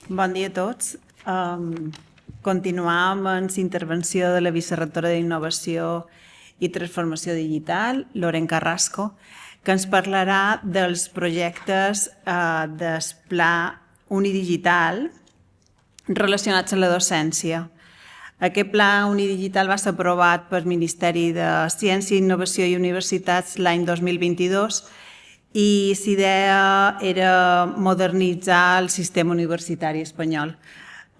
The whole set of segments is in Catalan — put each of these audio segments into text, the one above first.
Bon dia a tots. Continuam amb la intervenció de la vicerectora d'Innovació i Transformació Digital, Loren Carrasco, que ens parlarà dels projectes del Pla Unidigital relacionats amb la docència. Aquest Pla Unidigital va ser aprovat pel Ministeri de Ciència, Innovació i Universitats l'any 2022 i l'idea era modernitzar el sistema universitari espanyol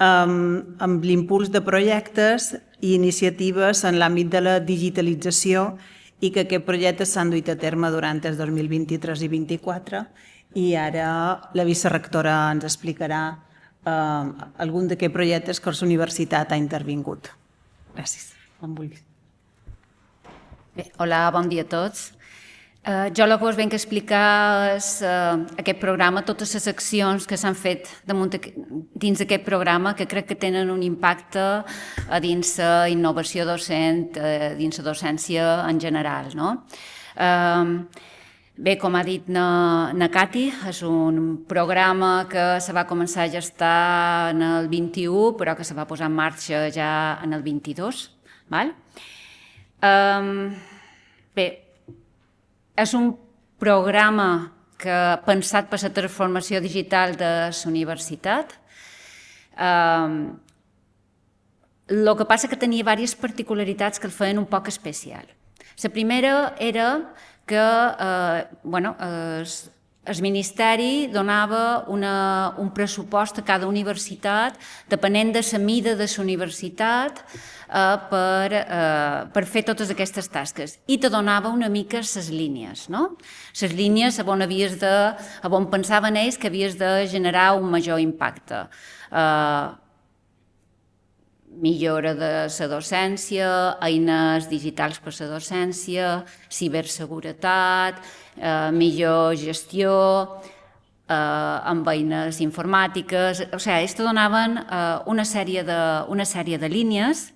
amb l'impuls de projectes i iniciatives en l'àmbit de la digitalització i que aquests projectes s'han duit a terme durant el 2023 i 2024 i ara la vicerectora ens explicarà algun d'aquests projectes que la universitat ha intervingut. Gràcies. Quan vulguis. Bé, hola, bon dia a tots. Jo el que us venc a explicar és aquest programa, totes les accions que s'han fet dins d'aquest programa que crec que tenen un impacte dins la innovació docent, dins la docència en general. Bé, com ha dit na Cati, és un programa que se va començar a gestar en el 21, però que se va posar en marxa ja en el 22. Bé, és un programa pensat per la transformació digital de la universitat. El que passa que tenia diverses particularitats que el feien un poc especial. La primera era que el Ministeri donava un pressupost a cada universitat, depenent de la mida de la universitat, per fer totes aquestes tasques. I te donava una mica les línies. Les línies on pensaven ells que havies de generar un major impacte. Millora de la docència, eines digitals per a la docència, ciberseguretat, millor gestió, amb eines informàtiques. O sigui, ells te donaven una sèrie de línies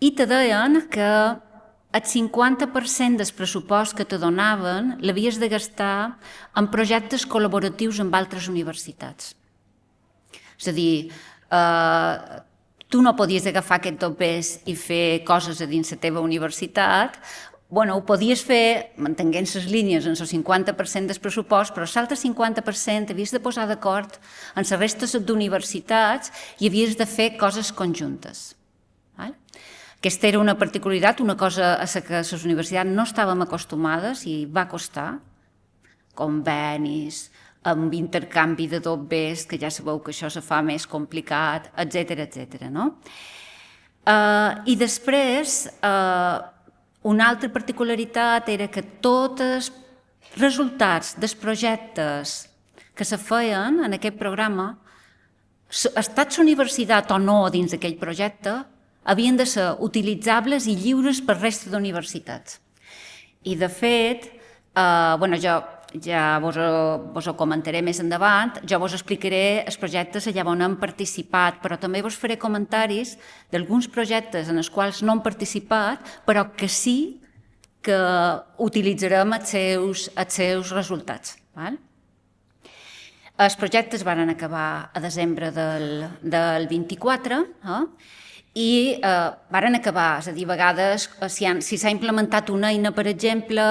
i te deien que el 50% del pressupost que te donaven l'havies de gastar en projectes col·laboratius amb altres universitats. És a dir, tu no podies agafar aquests dobbers i fer coses a dins la teva universitat. Ho podies fer mantenint les línies en el 50% del pressupost, però l'altre 50% havies de posar d'acord amb la resta d'universitats i havies de fer coses conjuntes. Aquesta era una particularitat, una cosa a la que les universitats no estàvem acostumades i va costar, convenis, amb intercanvi de dobbers, que ja sabeu que això se fa més complicat, etc. I després, una altra particularitat era que tots els resultats dels projectes que se feien en aquest programa, estats universitat o no dins d'aquell projecte, havien de ser utilitzables i lliures per resta d'universitats. I, de fet, jo ja vos ho comentaré més endavant, jo vos explicaré els projectes allà on hem participat, però també vos faré comentaris d'alguns projectes en els quals no hem participat, però que sí que utilitzarem els seus resultats. Els projectes van acabar a desembre del 24 i van acabar, és a dir, a vegades, si s'ha implementat una eina, per exemple,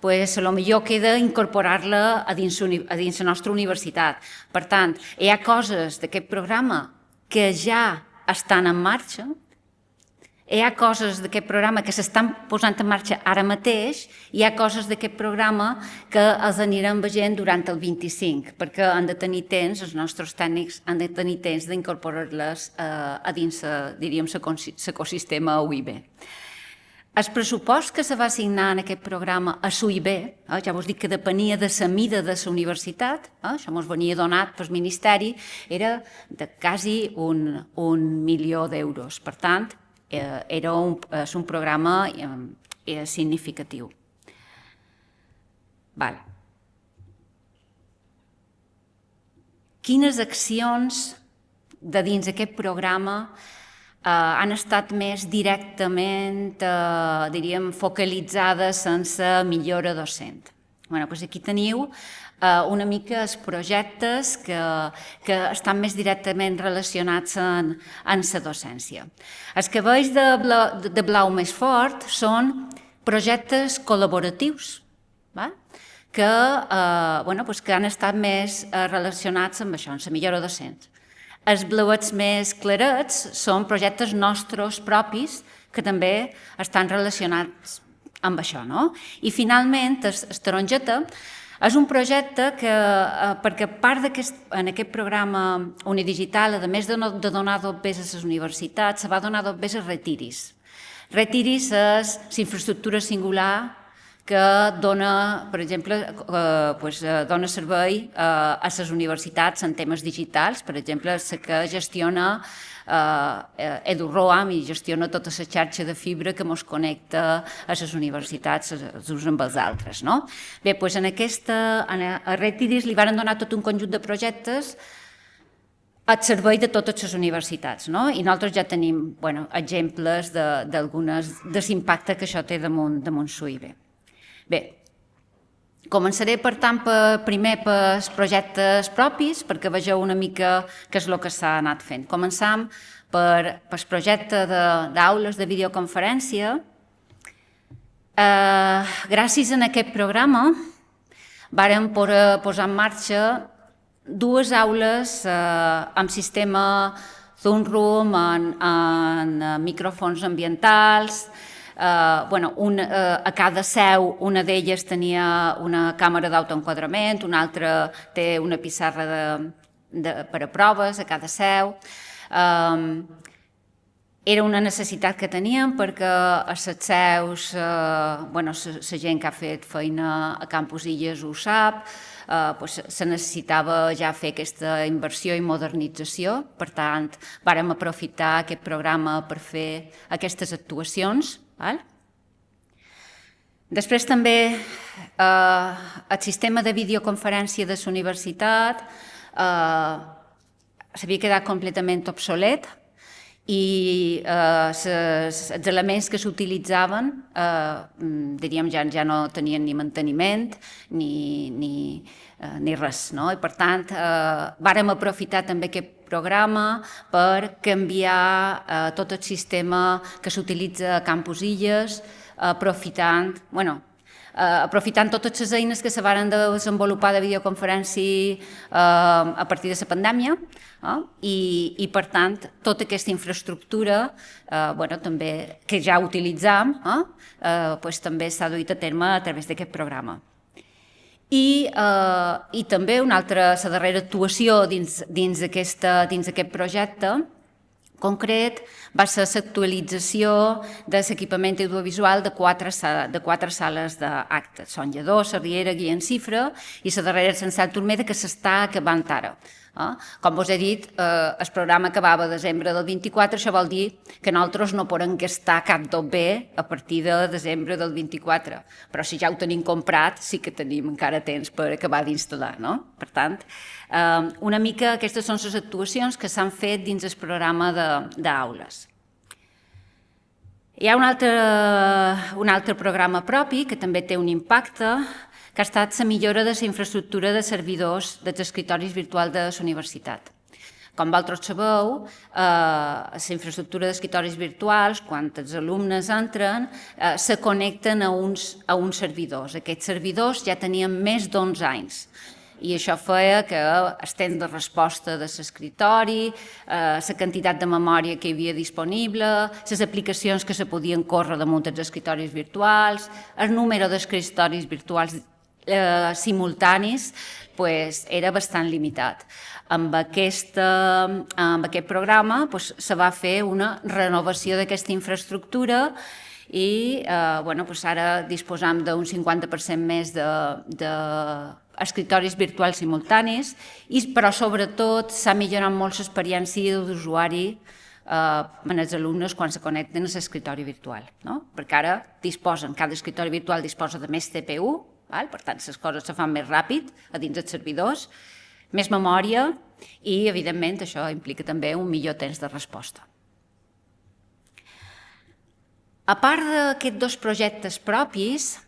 potser queda incorporar-la a dins la nostra universitat. Per tant, hi ha coses d'aquest programa que ja estan en marxa, hi ha coses d'aquest programa que s'estan posant en marxa ara mateix i hi ha coses d'aquest programa que els anirem veient durant el 25, perquè han de tenir temps, els nostres tècnics han de tenir temps d'incorporar-les a dins, diríem, l'ecosistema UIB. El pressupost que se va assignar en aquest programa a l'UIB, ja vos dic que depenia de la mida de la universitat, això ens venia donat pel Ministeri, era de quasi un milió d'euros. Per tant, és un programa significatiu. Quines accions de dins d'aquest programa han estat més directament, diríem, focalitzades en la millora docent? Aquí teniu una mica els projectes que estan més directament relacionats en la docència. Els que veig de blau més fort són projectes col·laboratius, que han estat més relacionats amb això, amb la millora docent. Els blauets més clarets són projectes nostres propis que també estan relacionats amb això. I finalment, el taronjeta és un projecte que, perquè part en aquest programa unidigital, a més de donar dobbers a les universitats, se va donar dobbers a retiris. Retiris és l'infraestructura singular que dona, per exemple, dona servei a les universitats en temes digitals, per exemple, la que gestiona EduRoam i gestiona tota la xarxa de fibra que ens connecta a les universitats els uns amb els altres. Bé, doncs a Retiris li van donar tot un conjunt de projectes al servei de totes les universitats, i nosaltres ja tenim exemples de l'impacte que això té damunt SUIB. Bé, començaré, per tant, primer pels projectes propis, perquè vegeu una mica què és el que s'ha anat fent. Començam pel projecte d'aules de videoconferència. Gràcies a aquest programa vàrem posar en marxa dues aules amb sistema Zoom Room, en micròfons ambientals. A cada seu, una d'elles tenia una càmera d'autoenquadrament, una altra té una pissarra per a proves a cada seu. Era una necessitat que teníem perquè a les seus, la gent que ha fet feina a Campus Illes ho sap, se necessitava ja fer aquesta inversió i modernització. Per tant, vàrem aprofitar aquest programa per fer aquestes actuacions. Després també el sistema de videoconferència de la universitat s'havia quedat completament obsolet i els elements que s'utilitzaven diríem ja no tenien ni manteniment ni res. I per tant vàrem aprofitar també aquest programa per canviar tot el sistema que s'utilitza a Campus Illes, aprofitant totes les eines que se van desenvolupar de videoconferència a partir de la pandèmia i, per tant, tota aquesta infraestructura també que ja utilitzam també s'ha duit a terme a través d'aquest programa. I també la darrera actuació dins aquest projecte concret va ser l'actualització de l'equipament audiovisual de quatre sales d'actes, Son Lledó, Sarriera, Guillem Cifra i la darrera Sant Cel Turmeda, que s'està acabant ara. Com vos he dit, el programa acabava a desembre del 24, això vol dir que nosaltres no podem gastar cap dobber a partir de desembre del 24, però si ja ho tenim comprat sí que tenim encara temps per acabar d'instal·lar. Per tant, una mica aquestes són les actuacions que s'han fet dins el programa d'aules. Hi ha un altre programa propi que també té un impacte, que ha estat la millora de la infraestructura de servidors dels escritoris virtuals de la universitat. Com vosaltres sabeu, la infraestructura d'escritoris virtuals, quan els alumnes entren, se connecten a uns servidors. Aquests servidors ja tenien més d'11 anys i això feia que el temps de resposta de l'escritori, la quantitat de memòria que hi havia disponible, les aplicacions que se podien córrer damunt dels escritoris virtuals, el número d'escritoris virtuals simultanis era bastant limitat. Amb aquest programa se va fer una renovació d'aquesta infraestructura i ara disposam d'un 50% més d'escritoris virtuals simultanis, però sobretot s'ha millorat molt l'experiència d'usuari en els alumnes quan se connecten a l'escritori virtual, perquè ara cada escritori virtual disposa de més CPU, per tant les coses se fan més ràpid a dins dels servidors, més memòria i, evidentment, això implica també un millor temps de resposta. A part d'aquests dos projectes propis,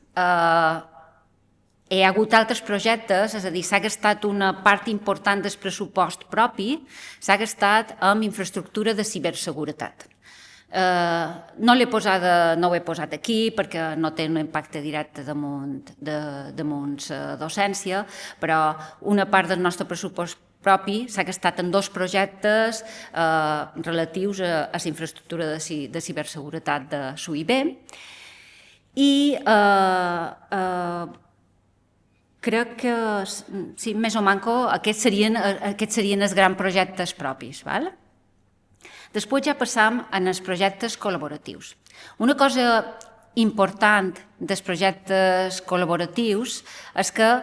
hi ha hagut altres projectes, és a dir, s'ha gastat una part important del pressupost propi, s'ha gastat en infraestructura de ciberseguretat. No ho he posat aquí perquè no té un impacte directe damunt docència, però una part del nostre pressupost propi s'ha gastat en 2 projectes relatius a la infraestructura de ciberseguretat de SUIB i crec que, sí, més o manco, aquests serien els grans projectes propis. Després ja passam als projectes col·laboratius. Una cosa important dels projectes col·laboratius és que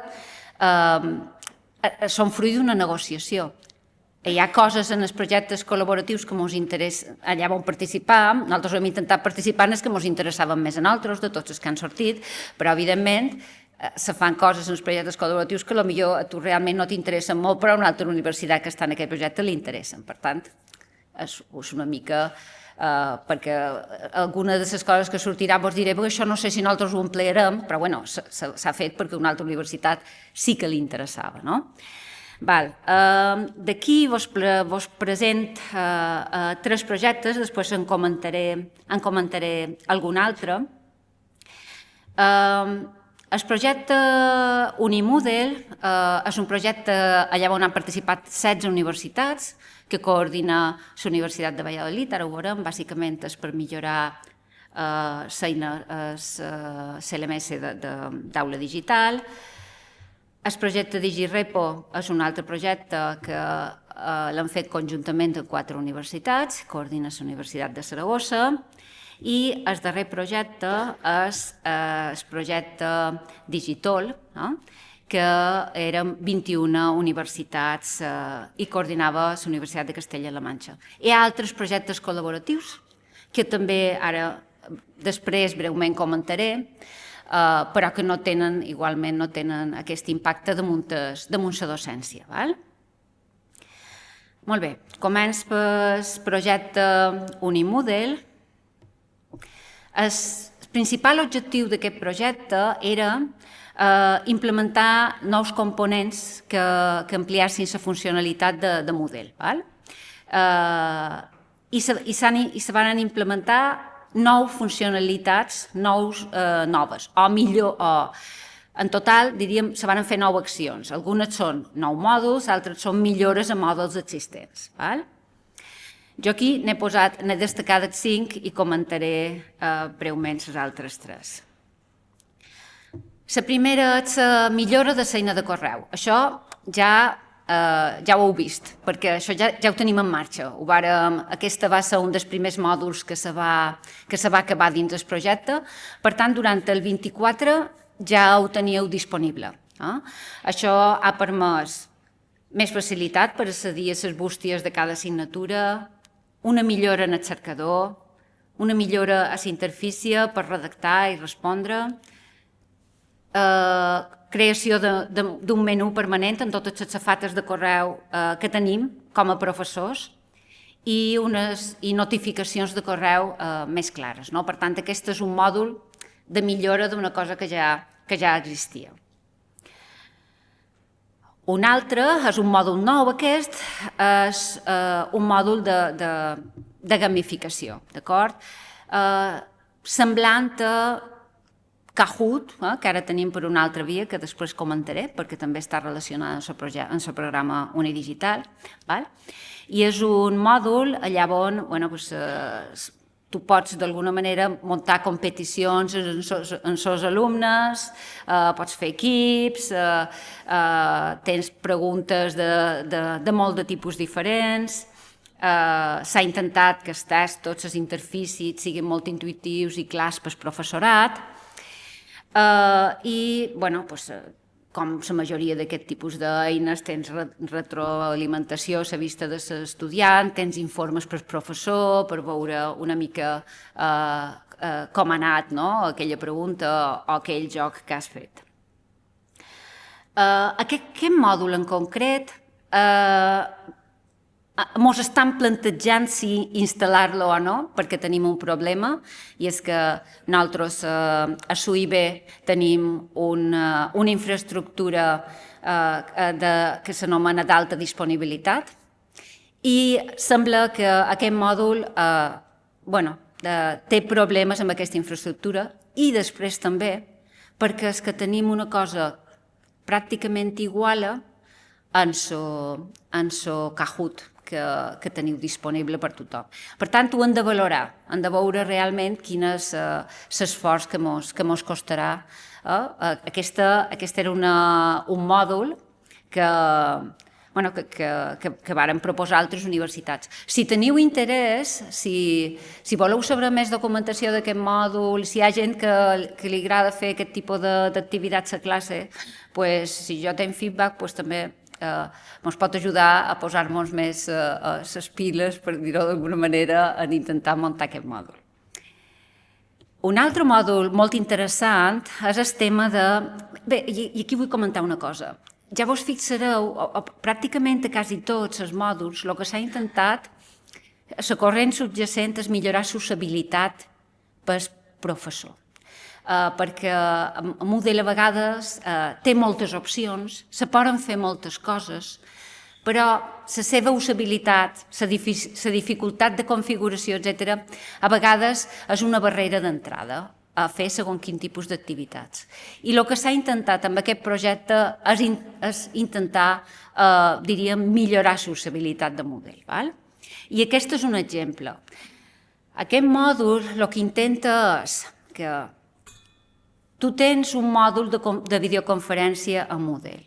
són fruit d'una negociació. Hi ha coses en els projectes col·laboratius que ens interessen, allà on participam, nosaltres hem intentat participar en els que ens interessaven més a nosaltres, de tots els que han sortit, però evidentment se fan coses en els projectes col·laboratius que potser a tu realment no t'interessen molt, però a una altra universitat que està en aquest projecte li interessen. Per tant, és una mica perquè alguna de les coses que sortirà vos diré que això no sé si nosaltres ho emplearem, però bueno, s'ha fet perquè una altra universitat sí que li interessava. D'aquí vos present 3 projectes, després en comentaré algun altre. El projecte Unimodel és un projecte allà on han participat 16 universitats que coordina la Universitat de Valladolid, ara ho veurem, bàsicament és per millorar l'LMS d'aula digital. El projecte DigiRepo és un altre projecte que l'han fet conjuntament amb 4 universitats, coordina la Universitat de Saragossa, i el darrer projecte és el projecte Digitol, que eren 21 universitats i coordinava la Universitat de Castella-La Manxa. Hi ha altres projectes col·laboratius que també ara després breument comentaré, però que igualment no tenen aquest impacte damunt la docència. Molt bé, començo pel projecte Unimodel. El principal objectiu d'aquest projecte era implementar nous components que ampliassin la funcionalitat de Moodle. I se van implementar 9 funcionalitats noves, o millor, en total, diríem, se van fer 9 accions. Algunes són 9 mòduls, altres són millores a mòduls existents. Jo aquí n'he destacat 5 i comentaré breument les altres 3. La primera és la millora de l'eina de correu. Això ja ho heu vist, perquè això ja ho tenim en marxa. Aquesta va ser un dels primers mòduls que se va acabar dins del projecte. Per tant, durant el 24 ja ho teníeu disponible. Això ha permès més facilitat per accedir a les bústies de cada assignatura, una millora en el cercador, una millora a la interfície per redactar i respondre, creació d'un menú permanent en totes les safates de correu que tenim com a professors i notificacions de correu més clares. Per tant, aquest és un mòdul de millora d'una cosa que ja existia. Un altre és un mòdul nou, aquest, és un mòdul de gamificació, d'acord? Semblant a Kahoot, que ara tenim per una altra via, que després comentaré, perquè també està relacionada amb el programa Unidigital. I és un mòdul allà on tu pots d'alguna manera muntar competicions amb els alumnes, pots fer equips, tens preguntes de molt de tipus diferents. S'ha intentat que els tests, tots les interfícies siguin molt intuïtius i clars pel professorat. I, com la majoria d'aquest tipus d'eines, tens retroalimentació a la vista de l'estudiant, tens informes per professor, per veure una mica com ha anat aquella pregunta o aquell joc que has fet. Aquest mòdul en concret mos estan plantejant si instal·lar-lo o no, perquè tenim un problema, i és que nosaltres a SUIB tenim una infraestructura que s'anomena d'alta disponibilitat, i sembla que aquest mòdul té problemes amb aquesta infraestructura, i després també perquè és que tenim una cosa pràcticament iguala en so Kahoot que teniu disponible per tothom. Per tant, ho hem de valorar, hem de veure realment quin és l'esforç que mos costarà. Aquest era un mòdul que varen proposar altres universitats. Si teniu interès, si voleu saber més documentació d'aquest mòdul, si hi ha gent que li agrada fer aquest tipus d'activitats a classe, si jo tenc feedback, també ens pot ajudar a posar-nos més les piles, per dir-ho d'alguna manera, en intentar muntar aquest mòdul. Un altre mòdul molt interessant és el tema de... Bé, i aquí vull comentar una cosa. Ja vos fixareu, pràcticament a quasi tots els mòduls, el que s'ha intentat, la corrent subjacent és millorar la usabilitat pel professor. Perquè Moodle a vegades té moltes opcions, se poden fer moltes coses, però la seva usabilitat, la dificultat de configuració, etc., a vegades és una barrera d'entrada a fer segons quin tipus d'activitats. I el que s'ha intentat amb aquest projecte és intentar, diríem, millorar la usabilitat de Moodle. I aquest és un exemple. Aquest mòdul el que intenta és que tu tens un mòdul de videoconferència a Moodle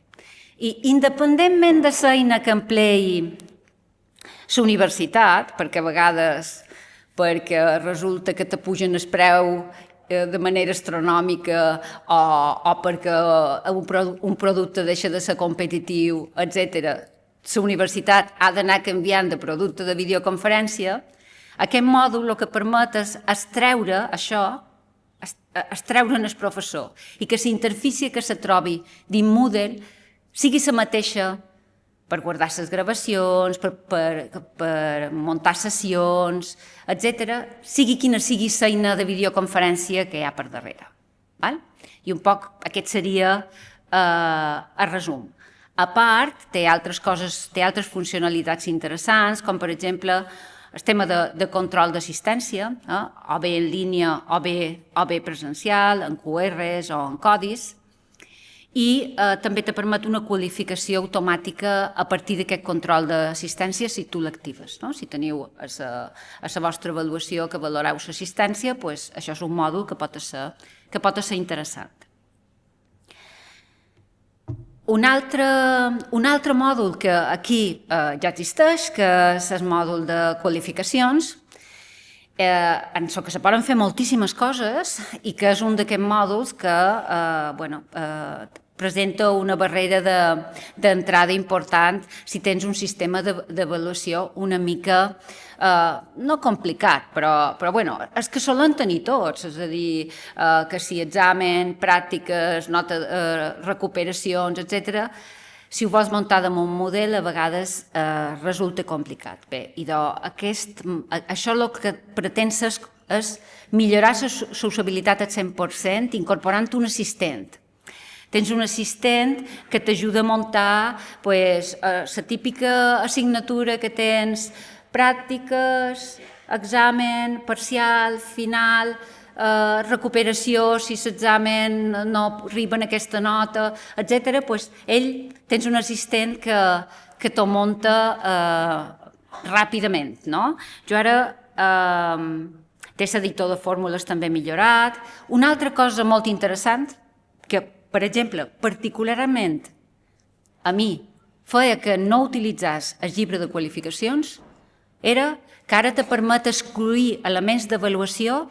i independentment de l'eina que empleï la universitat, perquè a vegades resulta que t'apugen el preu de manera astronòmica o perquè un producte deixa de ser competitiu, etc., la universitat ha d'anar canviant de producte de videoconferència, aquest mòdul el que permet és extreure això, extreure'n el professor i que la interfície que se trobi dins Moodle sigui la mateixa per guardar les gravacions, per muntar sessions, etc., sigui quina sigui l'eina de videoconferència que hi ha per darrere. I un poc aquest seria el resum. A part, té altres coses, té altres funcionalitats interessants, com per exemple el tema de control d'assistència, o bé en línia o bé presencial, en QRs o en codis, i també te permet una qualificació automàtica a partir d'aquest control d'assistència si tu l'actives. Si teniu a la vostra avaluació que valoreu l'assistència, això és un mòdul que pot ser interessant. Un altre mòdul que aquí ja existeix, que és el mòdul de qualificacions, en el que se poden fer moltíssimes coses i que és un d'aquests mòduls que presenta una barrera d'entrada important si tens un sistema d'avaluació una mica, no complicat, però és que solen tenir tots, és a dir, que si examen, pràctiques, recuperacions, etc., si ho vols muntar damunt un model, a vegades resulta complicat. Bé, i això el que pretens és millorar la usabilitat al 100% incorporant un assistent. Tens un assistent que t'ajuda a muntar la típica assignatura que tens, pràctiques, examen, parcial, final, recuperació, si l'examen no arriba en aquesta nota, etc. Ell tens un assistent que t'ho munta ràpidament. Jo ara té l'editor de fórmules també millorat. Una altra cosa molt interessant, que per exemple, particularment a mi feia que no utilitzés el llibre de qualificacions, era que ara te permet excloure elements d'avaluació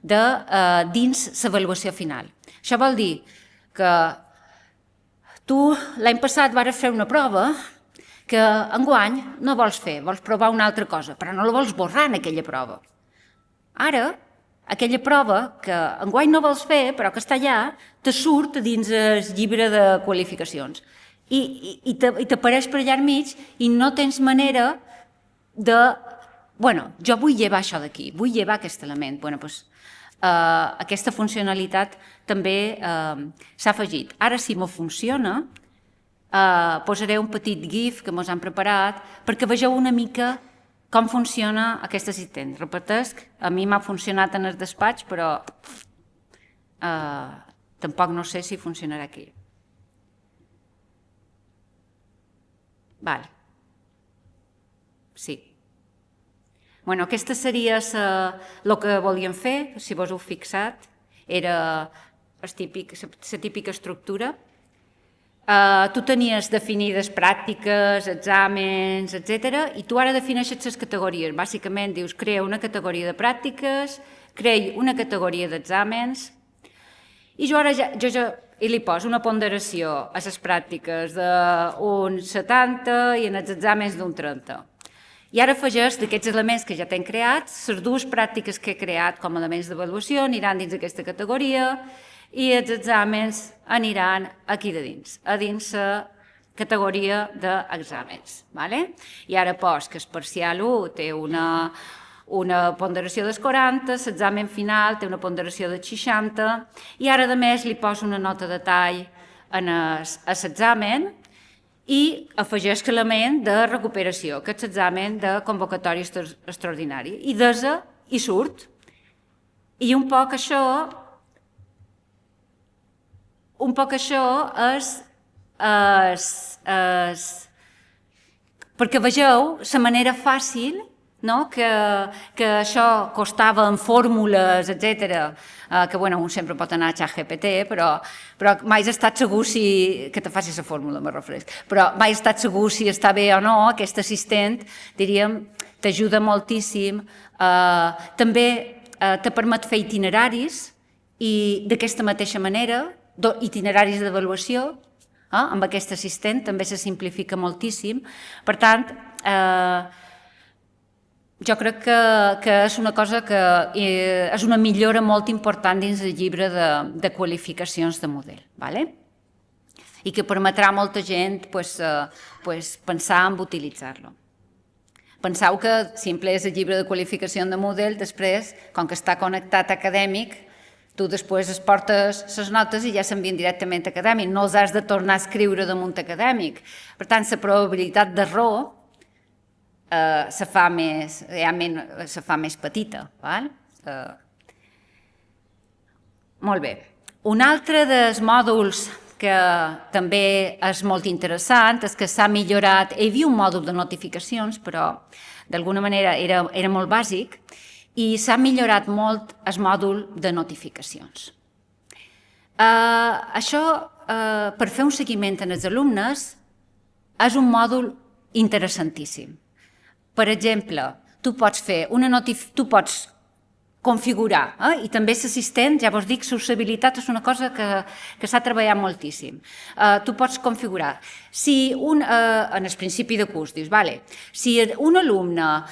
dins l'avaluació final. Això vol dir que tu l'any passat vas fer una prova que enguany no vols fer, vols provar una altra cosa, però no la vols borrar en aquella prova. Ara, aquella prova que enguany no vols fer, però que està allà, te surt dins el llibre de qualificacions i t'apareix per allà enmig i no tens manera jo vull llevar això d'aquí, vull llevar aquest element. Aquesta funcionalitat també s'ha afegit. Ara, si m'ho funciona, posaré un petit GIF que ens han preparat perquè vegeu una mica com funciona aquest assistent. Repetesc, a mi m'ha funcionat en el despatx, però tampoc no sé si funcionarà aquí. Val. Sí. Aquesta seria el que volíem fer, si vos heu fixat, era la típica estructura. Tu tenies definides pràctiques, exàmens, etc. I tu ara defineixes les categories. Bàsicament dius, crea una categoria de pràctiques, creï una categoria d'exàmens, i jo ara li poso una ponderació a les pràctiques d'un 70 i en els exàmens d'un 30. I ara afegeix d'aquests elements que ja t'hem creat, les dues pràctiques que he creat com a elements d'avaluació aniran dins aquesta categoria i els exàmens aniran aquí de dins, a dins la categoria d'exàmens. I ara poso que el parcial 1 té una ponderació dels 40, l'examen final té una ponderació de 60 i ara, a més, li poso una nota de tall a l'examen i afegeix l'element de recuperació, que és l'examen de convocatòria extraordinària. I desa i surt. I un poc això és perquè vegeu la manera fàcil que això costava en fórmules, etc., que un sempre pot anar a ChatGPT, però mai has estat segur que te faci la fórmula, me refereix, però mai has estat segur si està bé o no. Aquest assistent, diríem, t'ajuda moltíssim. També te permet fer itineraris i d'aquesta mateixa manera, itineraris d'avaluació, amb aquest assistent també se simplifica moltíssim. Per tant, jo crec que és una cosa que és una millora molt important dins el llibre de qualificacions de model, i que permetrà a molta gent pensar en utilitzar-lo. Penseu que si emplees el llibre de qualificació de model, després, com que està connectat acadèmic, tu després es portes les notes i ja s'envien directament a acadèmic, no els has de tornar a escriure damunt acadèmic. Per tant, la probabilitat d'error se fa més petita. Molt bé. Un altre dels mòduls que també és molt interessant és que s'ha millorat. Hi havia un mòdul de notificacions, però d'alguna manera era molt bàsic, i s'ha millorat molt el mòdul de notificacions. Això, per fer un seguiment en els alumnes, és un mòdul interessantíssim. Per exemple, tu pots configurar, i també l'assistent, ja vos dic, l'usabilitat és una cosa que s'ha treballat moltíssim. Tu pots configurar. Si en el principi de curs dius, si un alumne,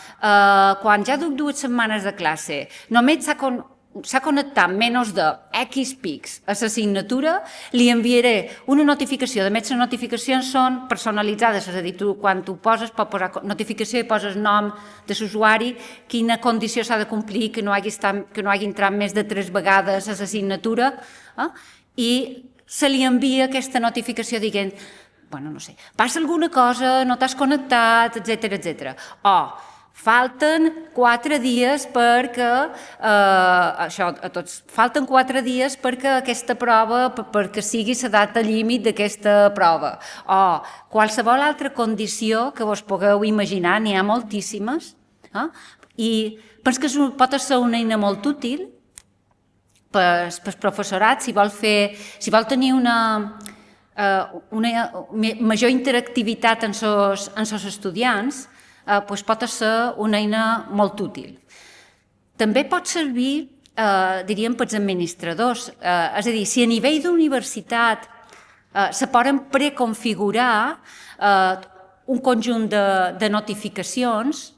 quan ja duc 2 setmanes de classe, només s'ha connectat menys de X pics a l'assignatura, li enviaré una notificació. A més, les notificacions són personalitzades, és a dir, quan tu poses, pots posar notificació i poses nom de l'usuari, quina condició s'ha de complir, que no hagi entrat més de 3 vegades a l'assignatura, i se li envia aquesta notificació dient, no sé, passa alguna cosa, no t'has connectat, etc. Falten 4 dies perquè aquesta prova, perquè sigui la data límit d'aquesta prova. O qualsevol altra condició que vos pugueu imaginar, n'hi ha moltíssimes, i penso que pot ser una eina molt útil per al professorat si vol tenir una major interactivitat en els estudiants. Pot ser una eina molt útil. També pot servir, diríem, pels administradors. És a dir, si a nivell d'universitat se poden preconfigurar un conjunt de notificacions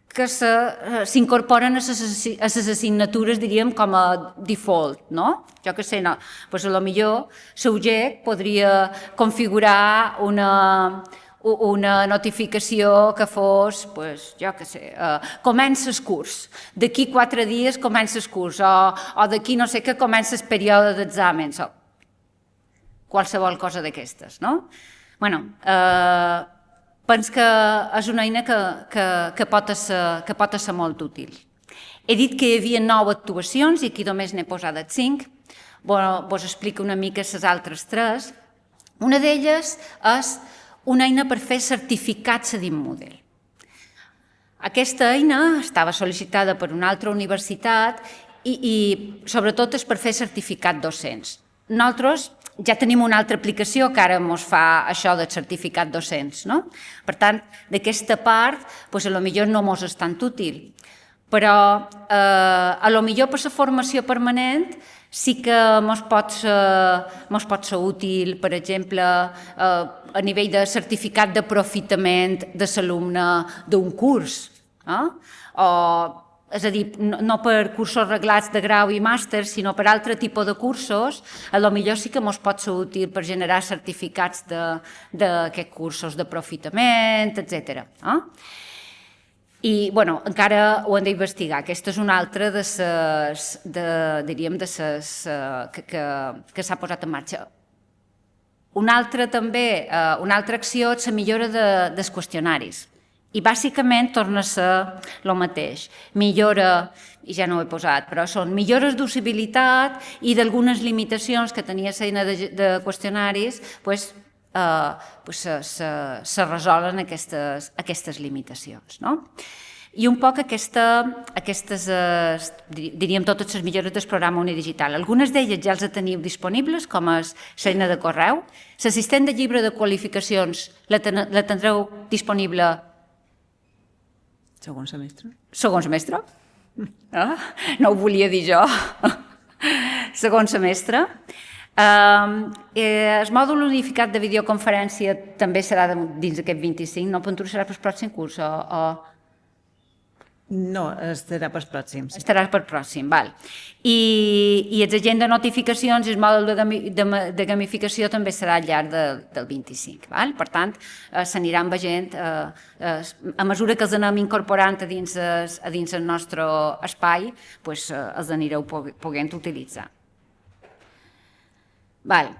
que s'incorporen a les assignatures, diríem, com a default, no? Jo què sé, potser la UGEC podria configurar una notificació que fos, pues, jo què sé, comença el curs, d'aquí 4 dies comença el curs, o d'aquí no sé què comença el període d'exàmens, o qualsevol cosa d'aquestes, no? Bueno, penso que és una eina que pot ser molt útil. He dit que hi havia 9 actuacions i aquí només n'he posat 5. Vos explico una mica les altres 3. Una d'elles és una eina per fer certificats a DIMMoodle. Aquesta eina estava sol·licitada per una altra universitat i sobretot és per fer certificat docents. Nosaltres ja tenim una altra aplicació que ara ens fa això de certificat docents, no? Per tant, d'aquesta part, potser no ens és tan útil, però potser per la formació permanent sí que ens pot ser útil, per exemple, a nivell de certificat d'aprofitament de l'alumne d'un curs. És a dir, no per cursos reglats de grau i màster, sinó per altre tipus de cursos, potser sí que ens pot ser útil per generar certificats d'aquests cursos d'aprofitament, etc. I, bueno, encara ho hem d'investigar. Aquesta és una altra de les, diríem, de les que s'ha posat en marxa. Una altra acció és la millora dels qüestionaris. I bàsicament torna a ser el mateix. Millora, i ja no ho he posat, però són millores d'usabilitat i d'algunes limitacions que tenia l'eina de qüestionaris, se resolen aquestes limitacions. I un poc aquestes, diríem, totes les millores del programa unidigital. Algunes d'elles ja els teniu disponibles, com és l'eina de correu. L'assistent de llibre de qualificacions la tindreu disponible segon semestre. Segon semestre? No ho volia dir jo. Segon semestre. El mòdul unificat de videoconferència també serà dins d'aquest 25, no? Però serà per el pròxim curs No, estarà per pròxims. Estarà per pròxim, val. I els agents de notificacions i el mòdul de gamificació també serà al llarg del 25, val? Per tant, s'aniran veient, a mesura que els anem incorporant a dins el nostre espai, els anireu podent utilitzar. Val.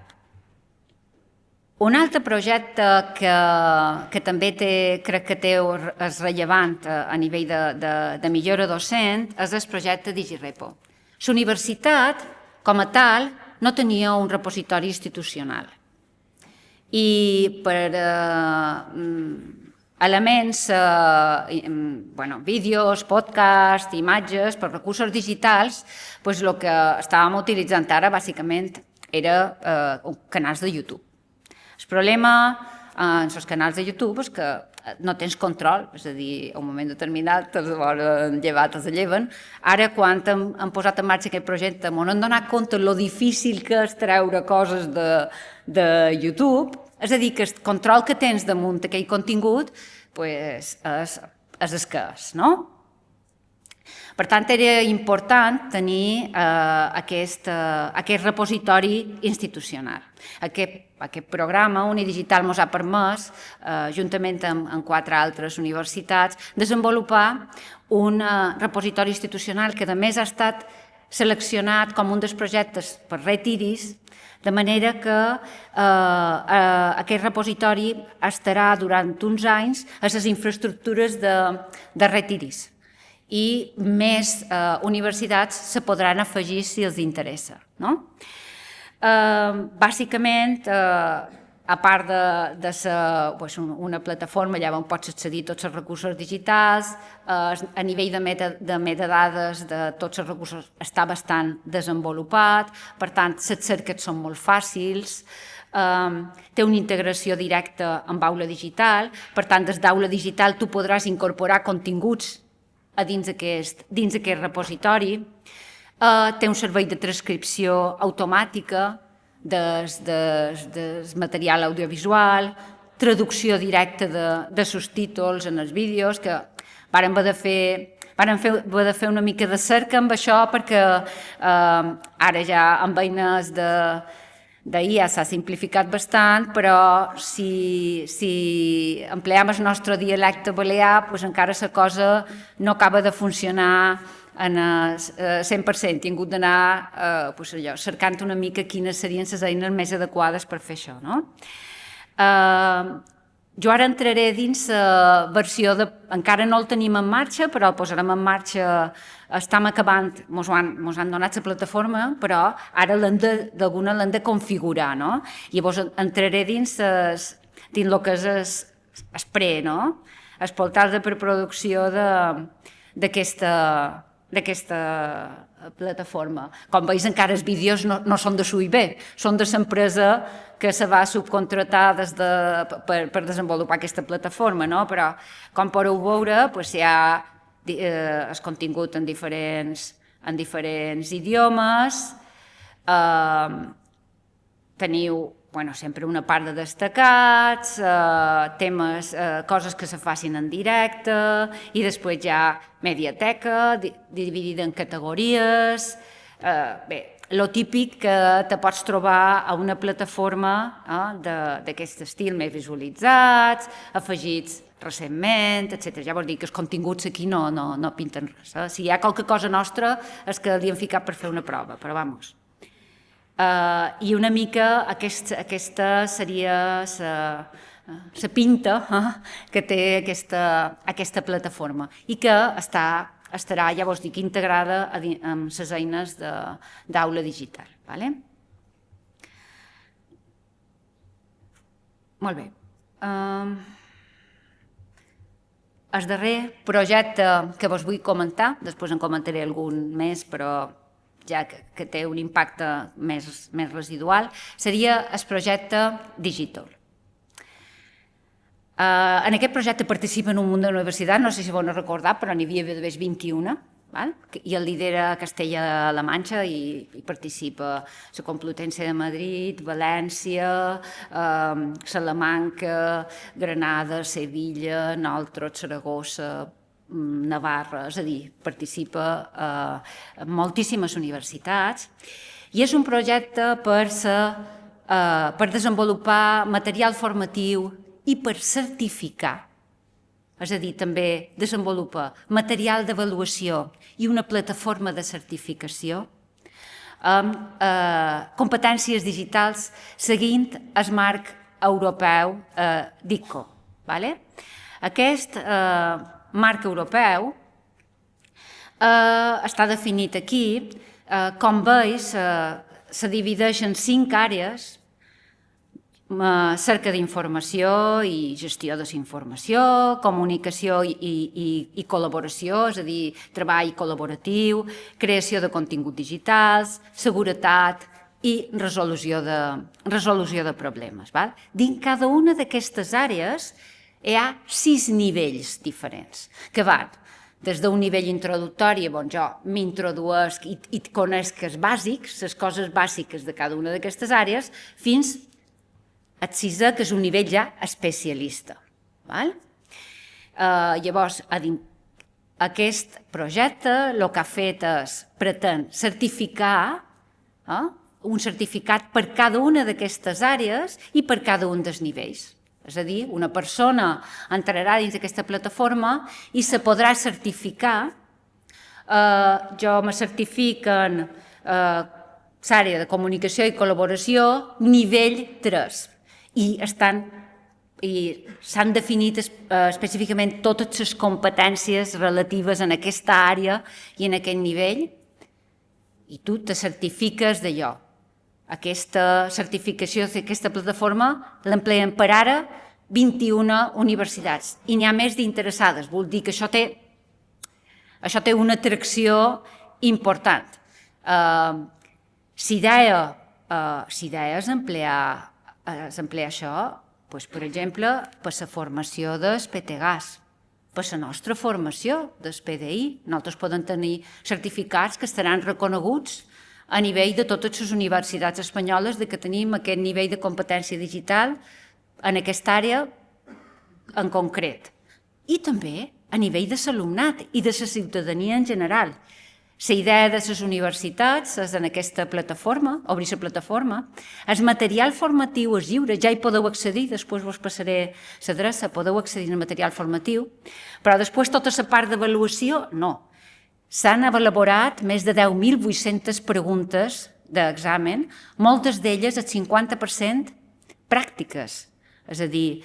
Un altre projecte que també crec que és rellevant a nivell de millora docent és el projecte DigiRepo. La universitat, com a tal, no tenia un repositori institucional. I per elements, vídeos, podcasts, imatges, per recursos digitals, el que estàvem utilitzant ara, bàsicament, era canals de YouTube. El problema en els canals de YouTube és que no tens control, és a dir, a un moment determinat te'ls volen llevar, te'ls lleven. Ara, quan hem posat en marxa aquest projecte, m'ho hem donat compte de lo difícil que és treure coses de YouTube, és a dir, que el control que tens damunt d'aquell contingut és el que és, no? Per tant, era important tenir aquest repositori institucional. Aquest programa unidigital ens ha permès, juntament amb 4 altres universitats, desenvolupar un repositori institucional que, a més, ha estat seleccionat com un dels projectes per Red Iris, de manera que aquest repositori estarà durant uns anys a les infraestructures de Red Iris. I més universitats se podran afegir si els interessa. Bàsicament, a part de ser una plataforma allà on pots accedir a tots els recursos digitals, a nivell de metadades de tots els recursos està bastant desenvolupat, per tant, les cerques són molt fàcils, té una integració directa amb aula digital, per tant, des d'aula digital tu podràs incorporar continguts a dins aquest repositori, té un servei de transcripció automàtica del material audiovisual, traducció directa de subtítols en els vídeos, que vàrem haver de fer una mica de cerca amb això, perquè ara ja amb eines d'ahir ja s'ha simplificat bastant, però si empleam el nostre dialecte balear, doncs encara la cosa no acaba de funcionar en 100%. He hagut d'anar cercant una mica quines serien les eines més adequades per fer això. Jo ara entraré dins la versió de... Encara no el tenim en marxa, però el posarem en marxa. Estem acabant, ens han donat la plataforma, però ara d'alguna l'hem de configurar. Llavors entraré dins el que és el pre, el portal de preproducció d'aquesta plataforma. Com veus, encara els vídeos no són de SUIB, són de l'empresa que se va subcontratar per desenvolupar aquesta plataforma, però com podeu veure hi ha el contingut en diferents idiomes, teniu sempre una part de destacats, temes, coses que se facin en directe, i després hi ha mediateca dividida en categories. Bé, el típic que te pots trobar a una plataforma d'aquest estil, més visualitzats, afegits recentment, etc. Ja vols dir que els continguts aquí no pinten res. Si hi ha qualque cosa nostra és que li hem ficat per fer una prova, però vamos. I una mica aquesta seria la pinta que té aquesta plataforma i que estarà, ja vols dir, integrada amb les eines d'aula digital. Molt bé. El darrer projecte que vos vull comentar, després en comentaré algun més, però ja que té un impacte més residual, seria el projecte Digital. En aquest projecte participen un munt d'universitats, no sé si vau recordar, però n'hi havia d'haver 21, i el lidera Castella-La Manxa i participa la Complutense de Madrid, València, Salamanca, Granada, Sevilla, nosaltres, Saragossa, Navarra, és a dir, participa en moltíssimes universitats, i és un projecte per desenvolupar material formatiu i per certificar, és a dir, també desenvolupa material d'avaluació i una plataforma de certificació amb competències digitals seguint el marc europeu DICO. Aquest marc europeu està definit aquí. Com veus, se divideix en 5 àrees: cerca d'informació i gestió de la informació, comunicació i col·laboració, és a dir, treball col·laboratiu, creació de continguts digitals, seguretat i resolució de problemes. Dins cada una d'aquestes àrees hi ha 6 nivells diferents, que van des d'un nivell introductori, on jo m'introduesc i conec els bàsics, les coses bàsiques de cada una d'aquestes àrees, fins al 6è, que és un nivell ja especialista. Llavors, aquest projecte el que ha fet és pretén certificar un certificat per cada una d'aquestes àrees i per cada un dels nivells. És a dir, una persona entrarà dins d'aquesta plataforma i se podrà certificar. Jo me certifico en l'àrea de comunicació i col·laboració nivell 3 i s'han definit específicament totes les competències relatives en aquesta àrea i en aquest nivell, i tu te certifiques d'allò. Aquesta certificació d'aquesta plataforma l'empleen per ara 21 universitats i n'hi ha més d'interessades. Vol dir que això té una atracció important. L'idea és emplear això, per exemple, per la formació del PTGAS, per la nostra formació del PDI. Nosaltres podem tenir certificats que estaran reconeguts a nivell de totes les universitats espanyoles que tenim aquest nivell de competència digital en aquesta àrea en concret. I també a nivell de l'alumnat i de la ciutadania en general. La idea de les universitats és en aquesta plataforma, obrir la plataforma. El material formatiu és lliure, ja hi podeu accedir, després vos passaré l'adreça, podeu accedir al material formatiu, però després tota la part d'avaluació, no. S'han elaborat més de 10.800 preguntes d'examen, moltes d'elles, el 50%, pràctiques. És a dir,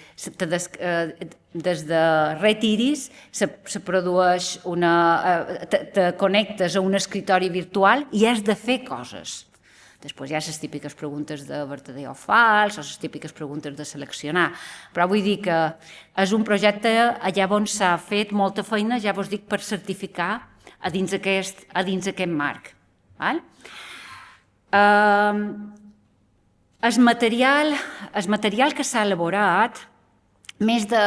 des de retiris se produeix te connectes a un escritori virtual i has de fer coses. Després hi ha les típiques preguntes de verdader o fals, o les típiques preguntes de seleccionar. Però vull dir que és un projecte allà on s'ha fet molta feina, ja vos dic, per certificar a dins aquest marc. El material que s'ha elaborat, més de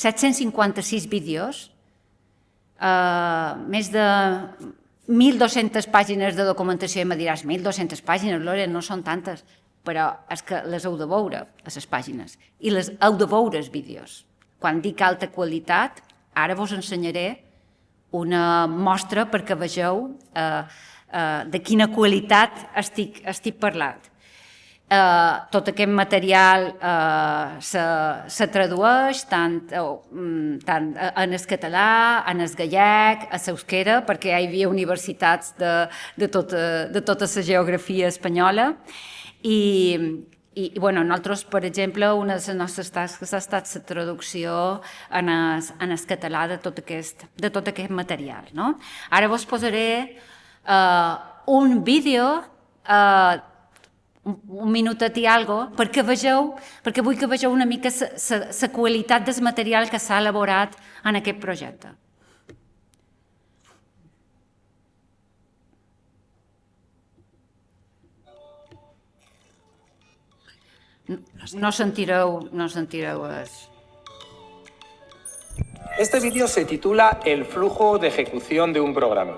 756 vídeos, més de 1.200 pàgines de documentació, i me diràs, 1.200 pàgines, Lore, no són tantes, però és que les heu de veure, a les pàgines, i les heu de veure, els vídeos. Quan dic alta qualitat, ara vos ensenyaré una mostra perquè vegeu de quina qualitat estic parlant. Tot aquest material se tradueix tant en el català, en el gallec, a l'euskera, perquè hi havia universitats de tota la geografia espanyola. I nosaltres, per exemple, una de les nostres tasques ha estat la traducció en el català de tot aquest material. Ara vos posaré un vídeo, un minutet i algo, perquè vull que vegeu una mica la qualitat del material que s'ha elaborat en aquest projecte. No sentireu eso. Este vídeo se titula El flujo de ejecución de un programa.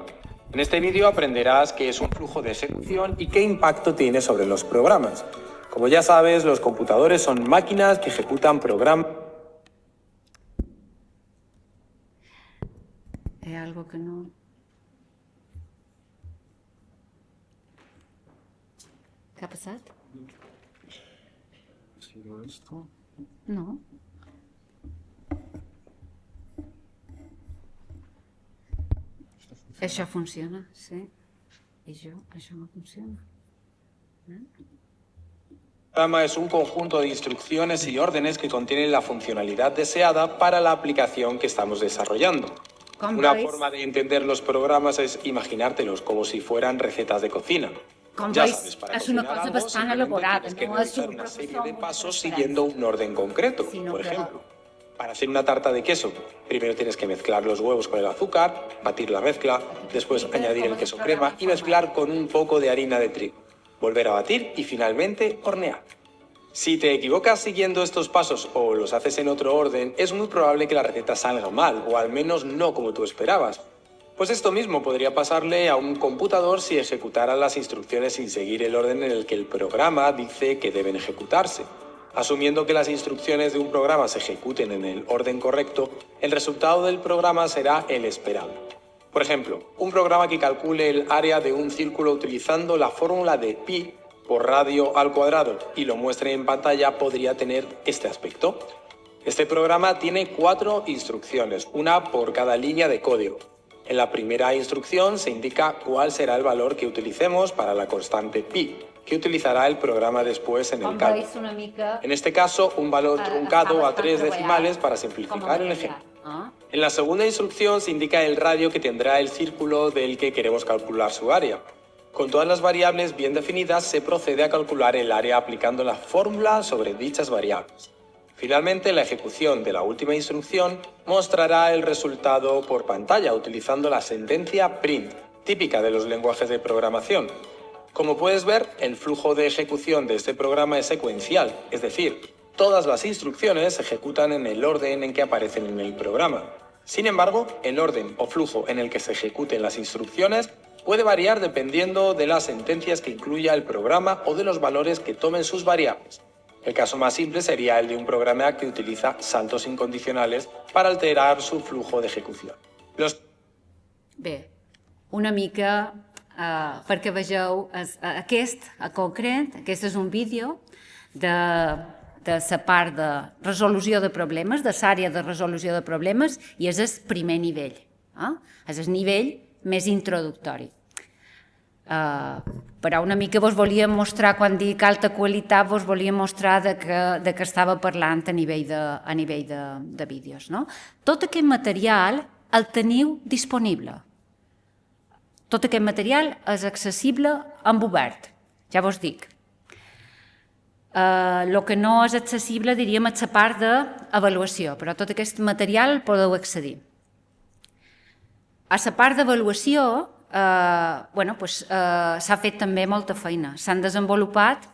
En este vídeo aprenderás qué es un flujo de ejecución y qué impacto tiene sobre los programas. Como ya sabes, los computadores son máquinas que ejecutan programas. ¿Hay algo que no...? ¿Qué ha pasado? Esto? No. Això funciona, sí. I això no funciona. Un programa es un conjunto de instrucciones y órdenes que contienen la funcionalidad deseada para la aplicación que estamos desarrollando. Una forma de entender los programas es imaginártelos como si fueran recetas de cocina. Ya sabes, para cocinar algo, simplemente tienes que realizar una serie de pasos siguiendo un orden concreto. Por ejemplo, para hacer una tarta de queso, primero tienes que mezclar los huevos con el azúcar, batir la mezcla, después añadir el queso crema y mezclar con un poco de harina de trigo. Volver a batir y finalmente hornear. Si te equivocas siguiendo estos pasos o los haces en otro orden, es muy probable que la receta salga mal, o al menos no como tú esperabas. Pues esto mismo podría pasarle a un computador si ejecutara las instrucciones sin seguir el orden en el que el programa dice que deben ejecutarse. Asumiendo que las instrucciones de un programa se ejecuten en el orden correcto, el resultado del programa será el esperado. Por ejemplo, un programa que calcule el área de un círculo utilizando la fórmula de pi por radio al cuadrado y lo muestre en pantalla podría tener este aspecto. Este programa tiene 4 instrucciones, una por cada línea de código. En la primera instrucción se indica cuál será el valor que utilicemos para la constante pi, que utilizará el programa después en el cálculo. En este caso, un valor truncado a 3 decimales para simplificar el ejemplo. En la segunda instrucción se indica el radio que tendrá el círculo del que queremos calcular su área. Con todas las variables bien definidas, se procede a calcular el área aplicando la fórmula sobre dichas variables. Finalmente, la ejecución de la última instrucción mostrará el resultado por pantalla utilizando la sentencia print, típica de los lenguajes de programación. Como puedes ver, el flujo de ejecución de este programa es secuencial, es decir, todas las instrucciones se ejecutan en el orden en que aparecen en el programa. Sin embargo, el orden o flujo en el que se ejecuten las instrucciones puede variar dependiendo de las sentencias que incluya el programa o de los valores que tomen sus variables. El caso más simple sería el de un programa que utiliza saltos incondicionales para alterar su flujo de ejecución. Bé, una mica perquè vegeu aquest, en concret, aquest és un vídeo de la part de resolució de problemes, de l'àrea de resolució de problemes, i és el primer nivell. És el nivell més introductori. Però una mica vos volíem mostrar, quan dic alta qualitat, vos volíem mostrar de què estava parlant a nivell de vídeos. Tot aquest material el teniu disponible. Tot aquest material és accessible en obert, ja vos dic. El que no és accessible, diríem, és la part d'avaluació, però tot aquest material el podeu accedir. A la part d'avaluació s'ha fet també molta feina. S'han desenvolupat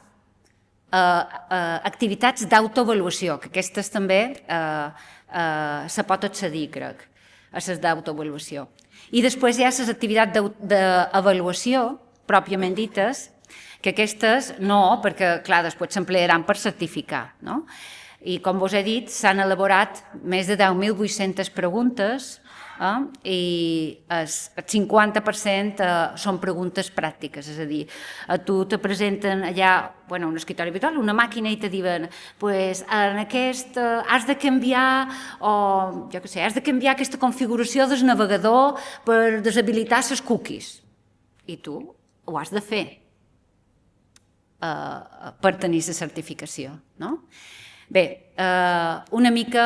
activitats d'autoavaluació, que aquestes també se pot accedir, crec, a les d'autoavaluació. I després hi ha les activitats d'avaluació, pròpiament dites, que aquestes no, perquè clar, després s'emplearan per certificar. I com vos he dit, s'han elaborat més de 10.800 preguntes i el 50% són preguntes pràctiques, és a dir, a tu te presenten allà un escritori virtual, una màquina, i te diuen en aquest has de canviar has de canviar aquesta configuració del navegador per deshabilitar les cookies, i tu ho has de fer per tenir la certificació. Bé, una mica